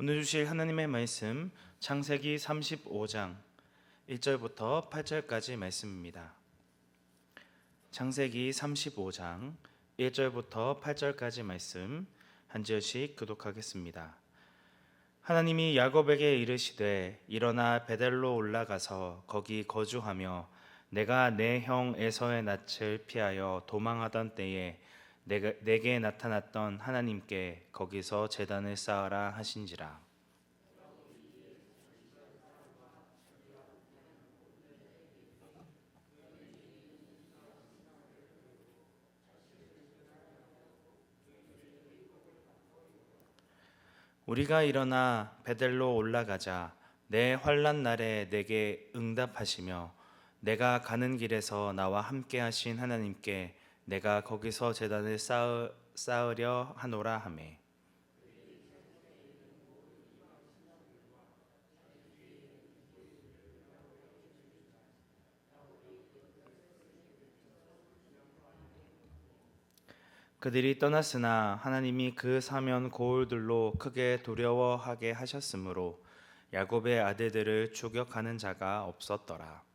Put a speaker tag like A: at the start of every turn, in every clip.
A: 오늘 주실 하나님의 말씀 창세기 35장 1절부터 8절까지 말씀입니다. 창세기 35장 1절부터 8절까지 말씀 한 절씩 교독하겠습니다. 하나님이 야곱에게 이르시되 일어나 베델로 올라가서 거기 거주하며 내가 내 형 에서의 낯을 피하여 도망하던 때에 내게 나타났던 하나님께 거기서 제단을 쌓으라 하신지라. 우리가 일어나 베델로 올라가자 내 환난 날에 내게 응답하시며 내가 가는 길에서 나와 함께 하신 하나님께 내가 거기서 제단을 쌓으려 하노라 하매. 그들이 떠났으나 하나님이 그 사면 고울들로 크게 두려워하게 하셨으므로 야곱의 아들들을 추격하는 자가 없었더라.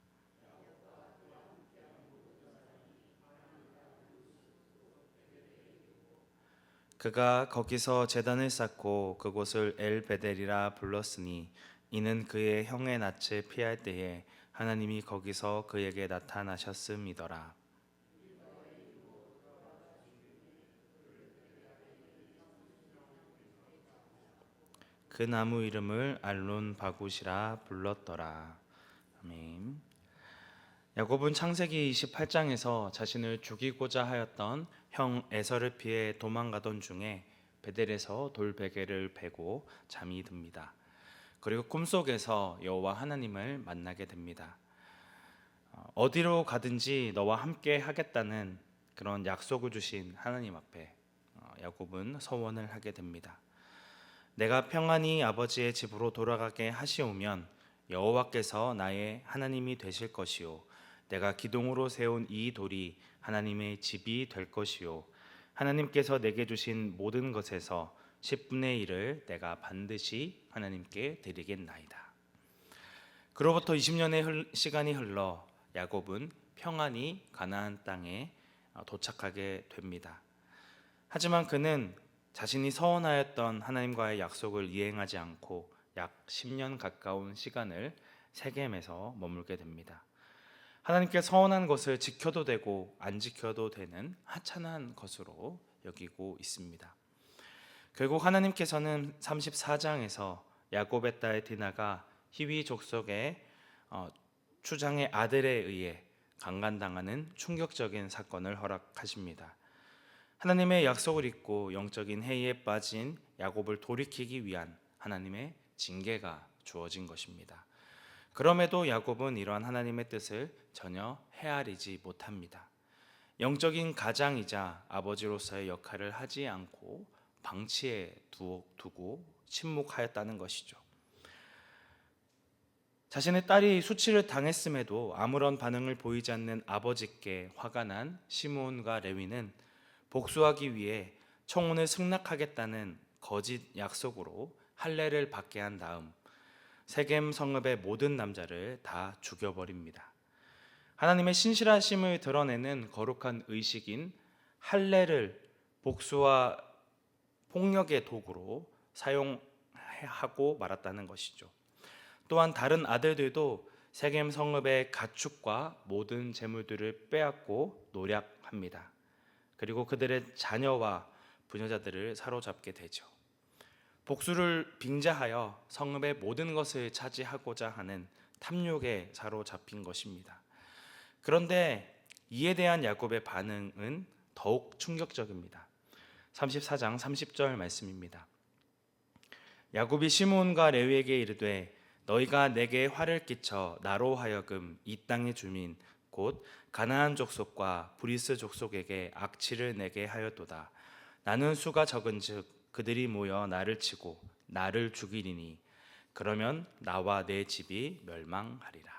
A: 그가 거기서 제단을 쌓고 그곳을 엘베델이라 불렀으니 이는 그의 형의 낯을 피할 때에 하나님이 거기서 그에게 나타나셨음이더라. 그 나무 이름을 알론 바굿이라 불렀더라. 아멘. 야곱은 창세기 28장에서 자신을 죽이고자 하였던 형 에서를 피해 도망가던 중에 베델에서 돌베개를 베고 잠이 듭니다. 그리고 꿈속에서 여호와 하나님을 만나게 됩니다. 어디로 가든지 너와 함께 하겠다는 그런 약속을 주신 하나님 앞에 야곱은 서원을 하게 됩니다. 내가 평안히 아버지의 집으로 돌아가게 하시오면 여호와께서 나의 하나님이 되실 것이요 내가 기둥으로 세운 이 돌이 하나님의 집이 될 것이요 하나님께서 내게 주신 모든 것에서 10분의 1을 내가 반드시 하나님께 드리겠나이다. 그로부터 20년의 시간이 흘러 야곱은 평안히 가나안 땅에 도착하게 됩니다. 하지만 그는 자신이 서원하였던 하나님과의 약속을 이행하지 않고 약 10년 가까운 시간을 세겜에서 머물게 됩니다. 하나님께 서원한 것을 지켜도 되고 안 지켜도 되는 하찮은 것으로 여기고 있습니다. 결국 하나님께서는 34장에서 야곱의 딸 디나가 히위 족속의 추장의 아들에 의해 강간당하는 충격적인 사건을 허락하십니다. 하나님의 약속을 잊고 영적인 해이에 빠진 야곱을 돌이키기 위한 하나님의 징계가 주어진 것입니다. 그럼에도 야곱은 이러한 하나님의 뜻을 전혀 헤아리지 못합니다. 영적인 가장이자 아버지로서의 역할을 하지 않고 방치해 두고 침묵하였다는 것이죠. 자신의 딸이 수치를 당했음에도 아무런 반응을 보이지 않는 아버지께 화가 난 시므온과 레위는 복수하기 위해 청혼을 승낙하겠다는 거짓 약속으로 할례를 받게 한 다음 세겜 성읍의 모든 남자를 다 죽여버립니다. 하나님의 신실하심을 드러내는 거룩한 의식인 할례를 복수와 폭력의 도구로 사용하고 말았다는 것이죠. 또한 다른 아들들도 세겜 성읍의 가축과 모든 재물들을 빼앗고 노략합니다. 그리고 그들의 자녀와 부녀자들을 사로잡게 되죠. 복수를 빙자하여 성읍의 모든 것을 차지하고자 하는 탐욕에 사로잡힌 것입니다. 그런데 이에 대한 야곱의 반응은 더욱 충격적입니다. 34장 30절 말씀입니다. 야곱이 시므온과 레위에게 이르되 너희가 내게 화를 끼쳐 나로 하여금 이 땅의 주민 곧 가나안 족속과 브리스 족속에게 악취를 내게 하였도다. 나는 수가 적은즉 그들이 모여 나를 치고 나를 죽이리니 그러면 나와 내 집이 멸망하리라.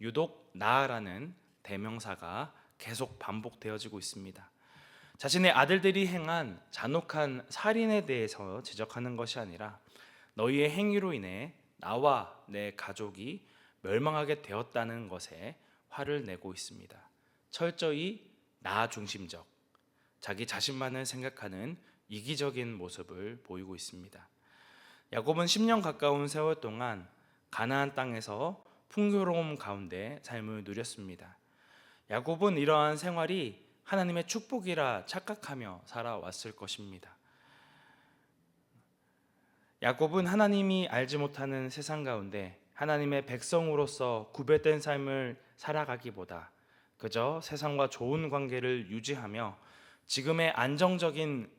A: 유독 나라는 대명사가 계속 반복되어지고 있습니다. 자신의 아들들이 행한 잔혹한 살인에 대해서 지적하는 것이 아니라 너희의 행위로 인해 나와 내 가족이 멸망하게 되었다는 것에 화를 내고 있습니다. 철저히 나 중심적, 자기 자신만을 생각하는 이기적인 모습을 보이고 있습니다. 야곱은 10년 가까운 세월 동안 가나안 땅에서 풍요로움 가운데 삶을 누렸습니다. 야곱은 이러한 생활이 하나님의 축복이라 착각하며 살아왔을 것입니다. 야곱은 하나님이 알지 못하는 세상 가운데 하나님의 백성으로서 구별된 삶을 살아가기보다 그저 세상과 좋은 관계를 유지하며 지금의 안정적인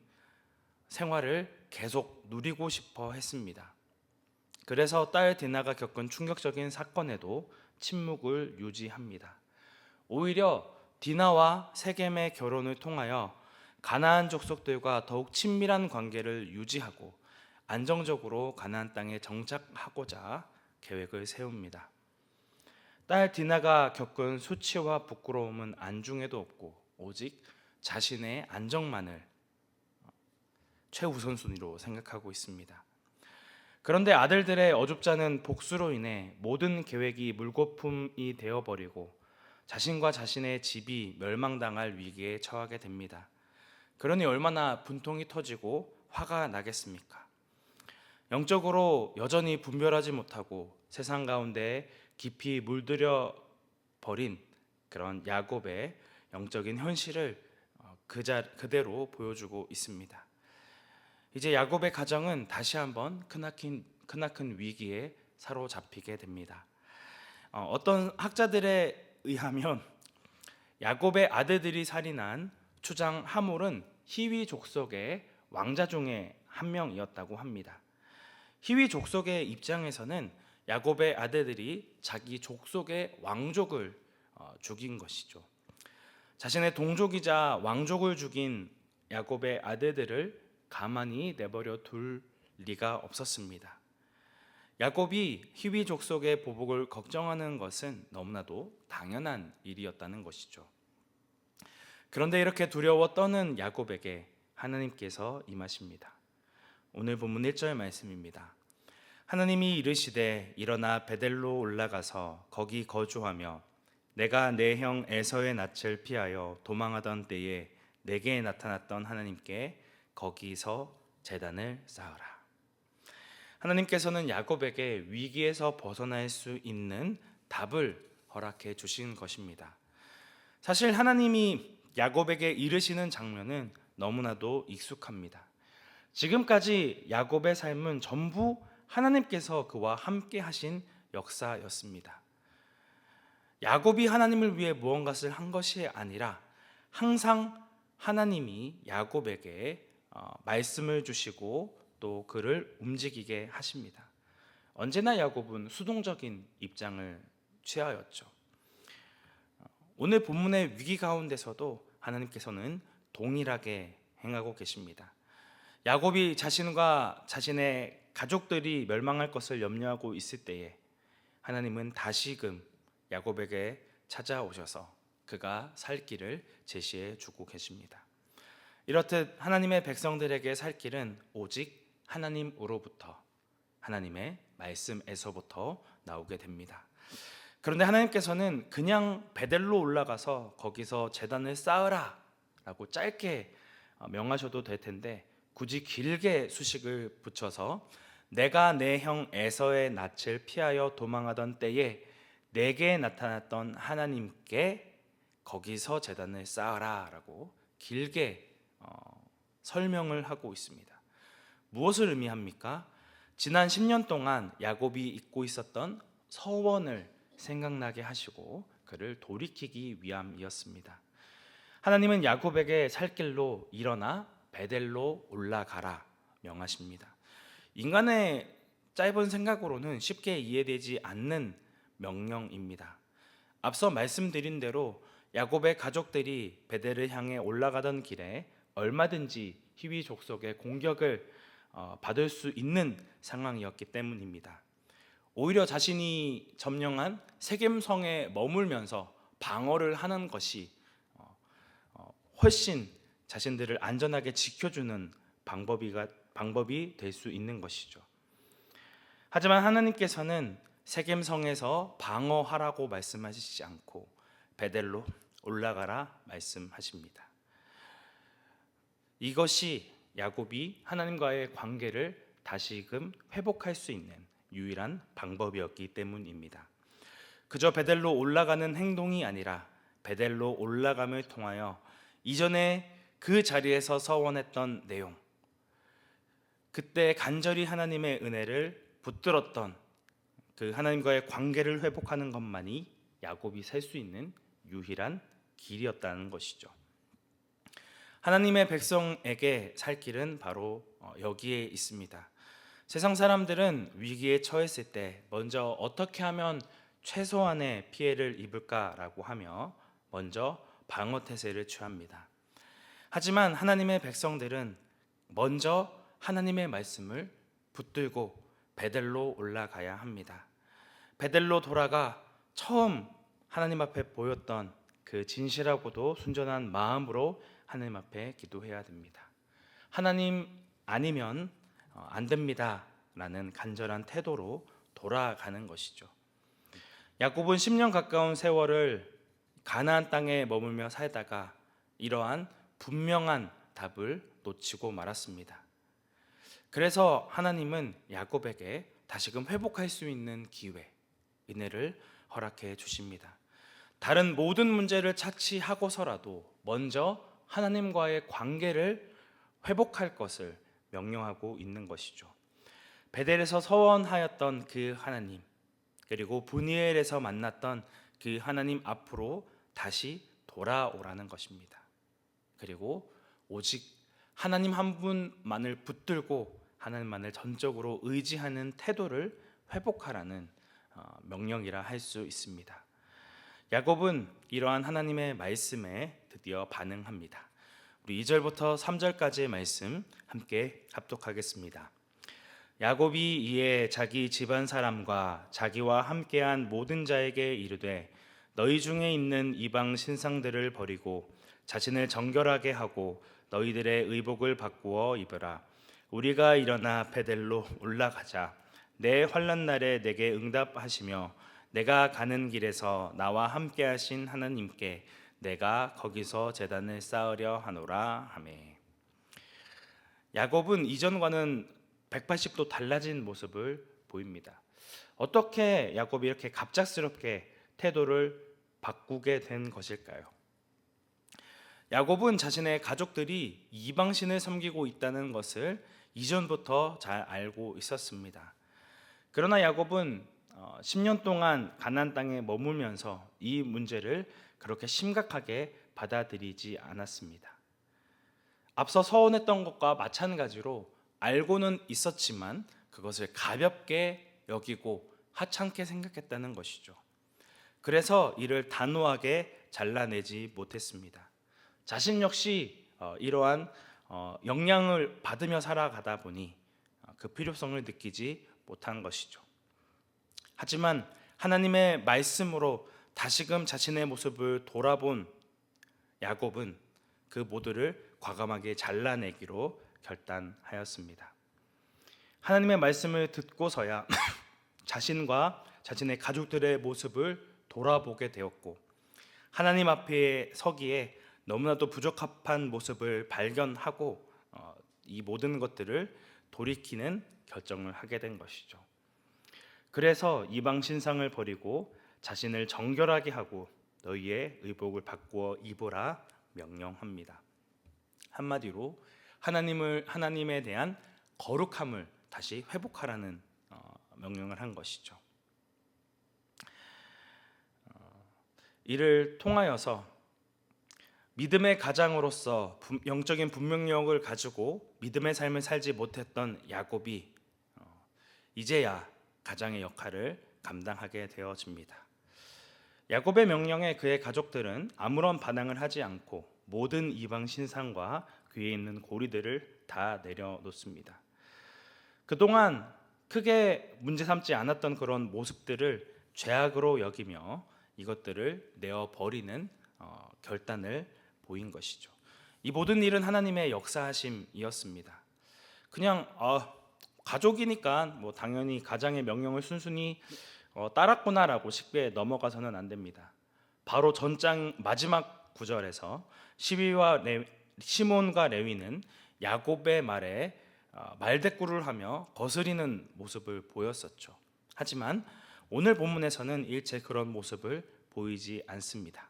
A: 생활을 계속 누리고 싶어 했습니다. 그래서 딸 디나가 겪은 충격적인 사건에도 침묵을 유지합니다. 오히려 디나와 세겜의 결혼을 통하여 가나안 족속들과 더욱 친밀한 관계를 유지하고 안정적으로 가나안 땅에 정착하고자 계획을 세웁니다. 딸 디나가 겪은 수치와 부끄러움은 안중에도 없고 오직 자신의 안정만을 최우선순위로 생각하고 있습니다. 그런데 아들들의 어줍잖은 복수로 인해 모든 계획이 물거품이 되어버리고 자신과 자신의 집이 멸망당할 위기에 처하게 됩니다. 그러니 얼마나 분통이 터지고 화가 나겠습니까? 영적으로 여전히 분별하지 못하고 세상 가운데 깊이 물들여 버린 그런 야곱의 영적인 현실을 그대로 보여주고 있습니다. 이제 야곱의 가정은 다시 한번 크나큰 위기에 사로잡히게 됩니다. 어떤 학자들에 의하면 야곱의 아들들이 살인한 추장 하몰은 히위 족속의 왕자 중에 한 명이었다고 합니다. 히위 족속의 입장에서는 야곱의 아들들이 자기 족속의 왕족을 죽인 것이죠. 자신의 동족이자 왕족을 죽인 야곱의 아들들을 가만히 내버려 둘 리가 없었습니다. 야곱이 히위 족속의 보복을 걱정하는 것은 너무나도 당연한 일이었다는 것이죠. 그런데 이렇게 두려워 떠는 야곱에게 하나님께서 임하십니다. 오늘 본문 1절 말씀입니다. 하나님이 이르시되 일어나 베델로 올라가서 거기 거주하며 내가 내 형 에서의 낯을 피하여 도망하던 때에 내게 나타났던 하나님께 거기서 제단을 쌓으라. 하나님께서는 야곱에게 위기에서 벗어날 수 있는 답을 허락해 주신 것입니다. 사실 하나님이 야곱에게 이르시는 장면은 너무나도 익숙합니다. 지금까지 야곱의 삶은 전부 하나님께서 그와 함께 하신 역사였습니다. 야곱이 하나님을 위해 무언가를 한 것이 아니라 항상 하나님이 야곱에게 말씀을 주시고 또 그를 움직이게 하십니다. 언제나 야곱은 수동적인 입장을 취하였죠. 오늘 본문의 위기 가운데서도 하나님께서는 동일하게 행하고 계십니다. 야곱이 자신과 자신의 가족들이 멸망할 것을 염려하고 있을 때에 하나님은 다시금 야곱에게 찾아오셔서 그가 살 길을 제시해 주고 계십니다. 이렇듯 하나님의 백성들에게 살 길은 오직 하나님으로부터, 하나님의 말씀에서부터 나오게 됩니다. 그런데 하나님께서는 그냥 베델로 올라가서 거기서 제단을 쌓으라 라고 짧게 명하셔도 될 텐데 굳이 길게 수식을 붙여서 내가 내 형 에서의 낯을 피하여 도망하던 때에 내게 나타났던 하나님께 거기서 제단을 쌓으라 라고 길게 설명을 하고 있습니다. 무엇을 의미합니까? 지난 10년 동안 야곱이 잊고 있었던 서원을 생각나게 하시고 그를 돌이키기 위함이었습니다. 하나님은 야곱에게 살 길로 일어나 베델로 올라가라 명하십니다. 인간의 짧은 생각으로는 쉽게 이해되지 않는 명령입니다. 앞서 말씀드린 대로 야곱의 가족들이 베델을 향해 올라가던 길에 얼마든지 히위 족속의 공격을 받을 수 있는 상황이었기 때문입니다. 오히려 자신이 점령한 세겜성에 머물면서 방어를 하는 것이 훨씬 자신들을 안전하게 지켜주는 방법이 될 수 있는 것이죠. 하지만 하나님께서는 세겜성에서 방어하라고 말씀하시지 않고 베델로 올라가라 말씀하십니다. 이것이 야곱이 하나님과의 관계를 다시금 회복할 수 있는 유일한 방법이었기 때문입니다. 그저 베델로 올라가는 행동이 아니라 베델로 올라감을 통하여 이전에 그 자리에서 서원했던 내용, 그때 간절히 하나님의 은혜를 붙들었던 그 하나님과의 관계를 회복하는 것만이 야곱이 살 수 있는 유일한 길이었다는 것이죠. 하나님의 백성에게 살 길은 바로 여기에 있습니다. 세상 사람들은 위기에 처했을 때 먼저 어떻게 하면 최소한의 피해를 입을까라고 하며 먼저 방어 태세를 취합니다. 하지만 하나님의 백성들은 먼저 하나님의 말씀을 붙들고 베델로 올라가야 합니다. 베델로 돌아가 처음 하나님 앞에 보였던 그 진실하고도 순전한 마음으로 하나님 앞에 기도해야 됩니다. 하나님 아니면 안 됩니다 라는 간절한 태도로 돌아가는 것이죠. 야곱은 10년 가까운 세월을 가나안 땅에 머물며 살다가 이러한 분명한 답을 놓치고 말았습니다. 그래서 하나님은 야곱에게 다시금 회복할 수 있는 기회, 은혜를 허락해 주십니다. 다른 모든 문제를 차치하고서라도 먼저 하나님과의 관계를 회복할 것을 명령하고 있는 것이죠. 베델에서 서원하였던 그 하나님, 그리고 브니엘에서 만났던 그 하나님 앞으로 다시 돌아오라는 것입니다. 그리고 오직 하나님 한 분만을 붙들고 하나님만을 전적으로 의지하는 태도를 회복하라는 명령이라 할 수 있습니다. 야곱은 이러한 하나님의 말씀에 드디어 반응합니다. 우리 2절부터 3절까지의 말씀 함께 합독하겠습니다. 야곱이 이에 자기 집안 사람과 자기와 함께한 모든 자에게 이르되 너희 중에 있는 이방 신상들을 버리고 자신을 정결하게 하고 너희들의 의복을 바꾸어 입으라. 우리가 일어나 베델로 올라가자. 내 환난 날에 내게 응답하시며 내가 가는 길에서 나와 함께 하신 하나님께 내가 거기서 제단을 쌓으려 하노라 하매. 야곱은 이전과는 180도 달라진 모습을 보입니다. 어떻게 야곱이 이렇게 갑작스럽게 태도를 바꾸게 된 것일까요? 야곱은 자신의 가족들이 이방신을 섬기고 있다는 것을 이전부터 잘 알고 있었습니다. 그러나 야곱은 10년 동안 가나안 땅에 머물면서 이 문제를 그렇게 심각하게 받아들이지 않았습니다. 앞서 서원했던 것과 마찬가지로 알고는 있었지만 그것을 가볍게 여기고 하찮게 생각했다는 것이죠. 그래서 이를 단호하게 잘라내지 못했습니다. 자신 역시 이러한 영향을 받으며 살아가다 보니 그 필요성을 느끼지 못한 것이죠. 하지만 하나님의 말씀으로 다시금 자신의 모습을 돌아본 야곱은 그 모두를 과감하게 잘라내기로 결단하였습니다. 하나님의 말씀을 듣고서야 자신과 자신의 가족들의 모습을 돌아보게 되었고 하나님 앞에 서기에 너무나도 부적합한 모습을 발견하고 이 모든 것들을 돌이키는 결정을 하게 된 것이죠. 그래서 이방 신상을 버리고 자신을 정결하게 하고 너희의 의복을 바꾸어 입으라 명령합니다. 한마디로 하나님에 대한 거룩함을 다시 회복하라는 명령을 한 것이죠. 이를 통하여서 믿음의 가장으로서 영적인 분명력을 가지고 믿음의 삶을 살지 못했던 야곱이 이제야 가장의 역할을 감당하게 되어집니다. 야곱의 명령에 그의 가족들은 아무런 반항을 하지 않고 모든 이방 신상과 귀에 있는 고리들을 다 내려놓습니다. 그동안 크게 문제 삼지 않았던 그런 모습들을 죄악으로 여기며 이것들을 내어버리는 결단을 보인 것이죠. 이 모든 일은 하나님의 역사하심이었습니다. 그냥 가족이니까 뭐 당연히 가장의 명령을 순순히 따랐구나라고 쉽게 넘어가서는 안 됩니다. 바로 전장 마지막 구절에서 시몬과 레위는 야곱의 말에 말대꾸를 하며 거스리는 모습을 보였었죠. 하지만 오늘 본문에서는 일체 그런 모습을 보이지 않습니다.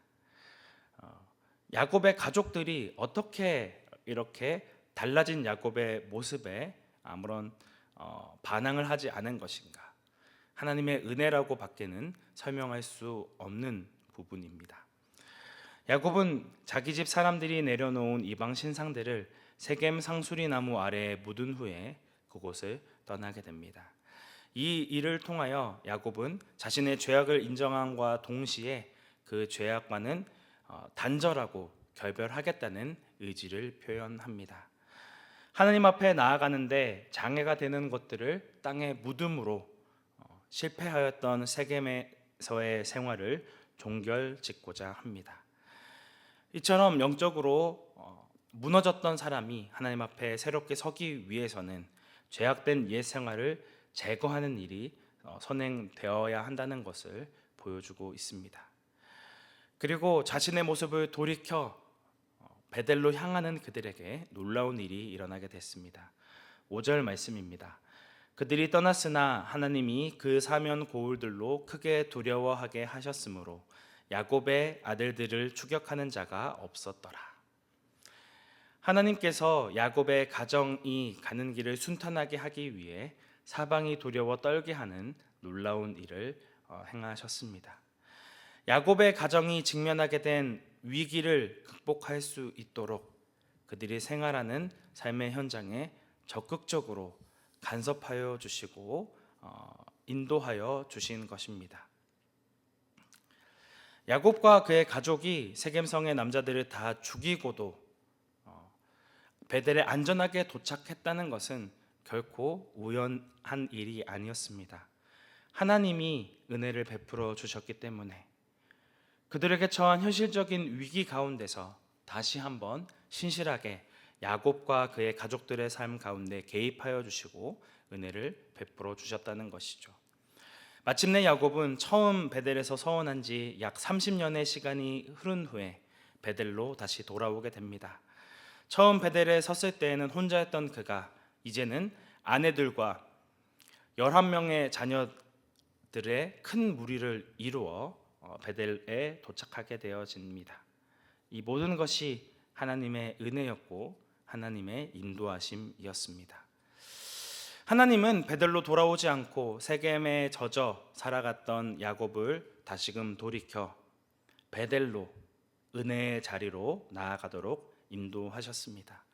A: 야곱의 가족들이 어떻게 이렇게 달라진 야곱의 모습에 아무런 반항을 하지 않은 것인가? 하나님의 은혜라고 밖에는 설명할 수 없는 부분입니다. 야곱은 자기 집 사람들이 내려놓은 이방 신상들을 세겜 상수리 나무 아래에 묻은 후에 그곳을 떠나게 됩니다. 이 일을 통하여 야곱은 자신의 죄악을 인정함과 동시에 그 죄악과는 단절하고 결별하겠다는 의지를 표현합니다. 하나님 앞에 나아가는데 장애가 되는 것들을 땅에 묻음으로 실패하였던 세겜에서의 생활을 종결짓고자 합니다. 이처럼 영적으로 무너졌던 사람이 하나님 앞에 새롭게 서기 위해서는 죄악된 옛 생활을 제거하는 일이 선행되어야 한다는 것을 보여주고 있습니다. 그리고 자신의 모습을 돌이켜 베델로 향하는 그들에게 놀라운 일이 일어나게 됐습니다. 5절 말씀입니다. 그들이 떠났으나 하나님이 그 사면 고울들로 크게 두려워하게 하셨으므로 야곱의 아들들을 추격하는 자가 없었더라. 하나님께서 야곱의 가정이 가는 길을 순탄하게 하기 위해 사방이 두려워 떨게 하는 놀라운 일을 행하셨습니다. 야곱의 가정이 직면하게 된 위기를 극복할 수 있도록 그들이 생활하는 삶의 현장에 적극적으로 간섭하여 주시고 인도하여 주신 것입니다. 야곱과 그의 가족이 세겜성의 남자들을 다 죽이고도 베델에 안전하게 도착했다는 것은 결코 우연한 일이 아니었습니다. 하나님이 은혜를 베풀어 주셨기 때문에 그들에게 처한 현실적인 위기 가운데서 다시 한번 신실하게 야곱과 그의 가족들의 삶 가운데 개입하여 주시고 은혜를 베풀어 주셨다는 것이죠. 마침내 야곱은 처음 베델에서 서원한 지 약 30년의 시간이 흐른 후에 베델로 다시 돌아오게 됩니다. 처음 베델에 섰을 때에는 혼자였던 그가 이제는 아내들과 11명의 자녀들의 큰 무리를 이루어 베델에 도착하게 되어집니다. 이 모든 것이 하나님의 은혜였고 하나님의 인도하심이었습니다. 하나님은 베델로 돌아오지 않고 세겜에 젖어 살아갔던 야곱을 다시금 돌이켜 베델로 은혜의 자리로 나아가도록 인도하셨습니다.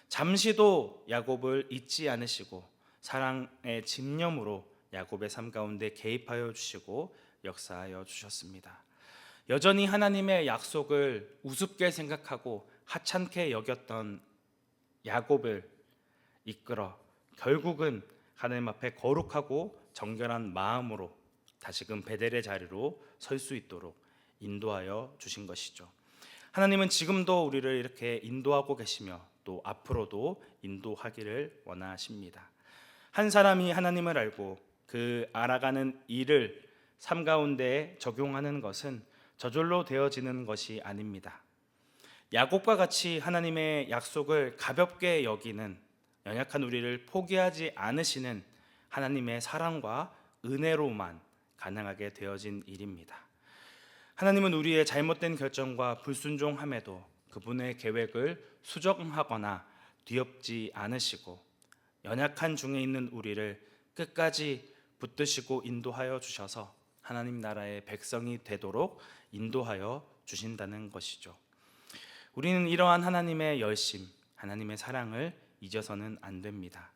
A: 잠시도 야곱을 잊지 않으시고 사랑의 집념으로 야곱의 삶 가운데 개입하여 주시고 역사하여 주셨습니다. 여전히 하나님의 약속을 우습게 생각하고 하찮게 여겼던 야곱을 이끌어 결국은 하나님 앞에 거룩하고 정결한 마음으로 다시금 베델의 자리로 설 수 있도록 인도하여 주신 것이죠. 하나님은 지금도 우리를 이렇게 인도하고 계시며 또 앞으로도 인도하기를 원하십니다. 한 사람이 하나님을 알고 그 알아가는 일을 삶 가운데 적용하는 것은 저절로 되어지는 것이 아닙니다. 야곱과 같이 하나님의 약속을 가볍게 여기는 연약한 우리를 포기하지 않으시는 하나님의 사랑과 은혜로만 가능하게 되어진 일입니다. 하나님은 우리의 잘못된 결정과 불순종함에도 그분의 계획을 수정하거나 뒤엎지 않으시고 연약한 중에 있는 우리를 끝까지 붙드시고 인도하여 주셔서 하나님 나라의 백성이 되도록 인도하여 주신다는 것이죠. 우리는 이러한 하나님의 열심, 하나님의 사랑을 잊어서는 안 됩니다.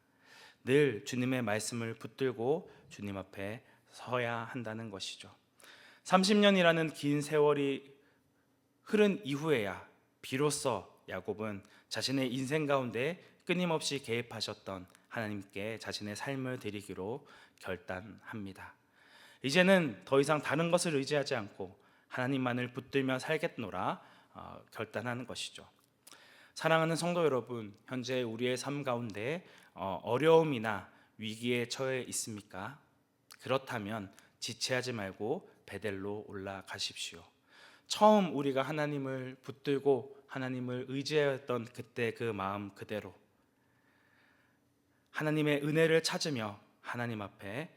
A: 늘 주님의 말씀을 붙들고 주님 앞에 서야 한다는 것이죠. 30년이라는 긴 세월이 흐른 이후에야 비로소 야곱은 자신의 인생 가운데 끊임없이 개입하셨던 하나님께 자신의 삶을 드리기로 결단합니다. 이제는 더 이상 다른 것을 의지하지 않고 하나님만을 붙들며 살겠노라 결단하는 것이죠. 사랑하는 성도 여러분, 현재 우리의 삶 가운데 어려움이나 위기에 처해 있습니까? 그렇다면 지체하지 말고 베델로 올라가십시오. 처음 우리가 하나님을 붙들고 하나님을 의지하였던 그때 그 마음 그대로 하나님의 은혜를 찾으며 하나님 앞에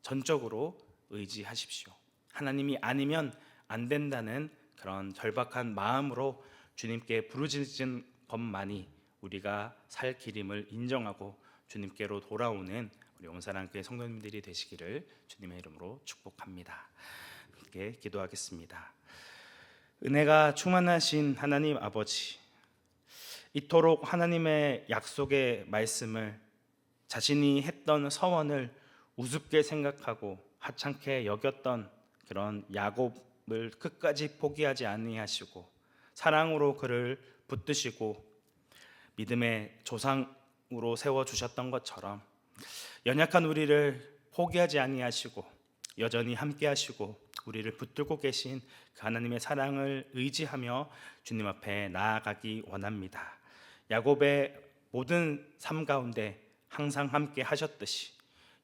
A: 전적으로 의지하십시오. 하나님이 아니면 안 된다는 그런 절박한 마음으로 주님께 부르짖은 것만이 우리가 살 길임을 인정하고 주님께로 돌아오는 우리 온사랑교회 성도님들이 되시기를 주님의 이름으로 축복합니다. 함께 기도하겠습니다. 은혜가 충만하신 하나님 아버지, 이토록 하나님의 약속의 말씀을 자신이 했던 서원을 우습게 생각하고 하찮게 여겼던 그런 야곱을 끝까지 포기하지 아니하시고 사랑으로 그를 붙드시고 믿음의 조상으로 세워 주셨던 것처럼 연약한 우리를 포기하지 아니하시고 여전히 함께 하시고 우리를 붙들고 계신 그 하나님의 사랑을 의지하며 주님 앞에 나아가기 원합니다. 야곱의 모든 삶 가운데 항상 함께 하셨듯이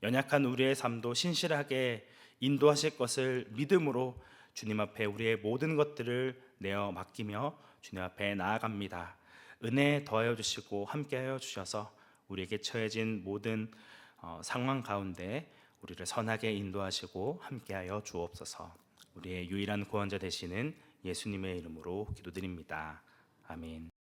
A: 연약한 우리의 삶도 신실하게 인도하실 것을 믿음으로 주님 앞에 우리의 모든 것들을 내어 맡기며 주님 앞에 나아갑니다. 은혜 더하여 주시고 함께하여 주셔서 우리에게 처해진 모든 상황 가운데 우리를 선하게 인도하시고 함께하여 주옵소서. 우리의 유일한 구원자 되시는 예수님의 이름으로 기도드립니다. 아멘.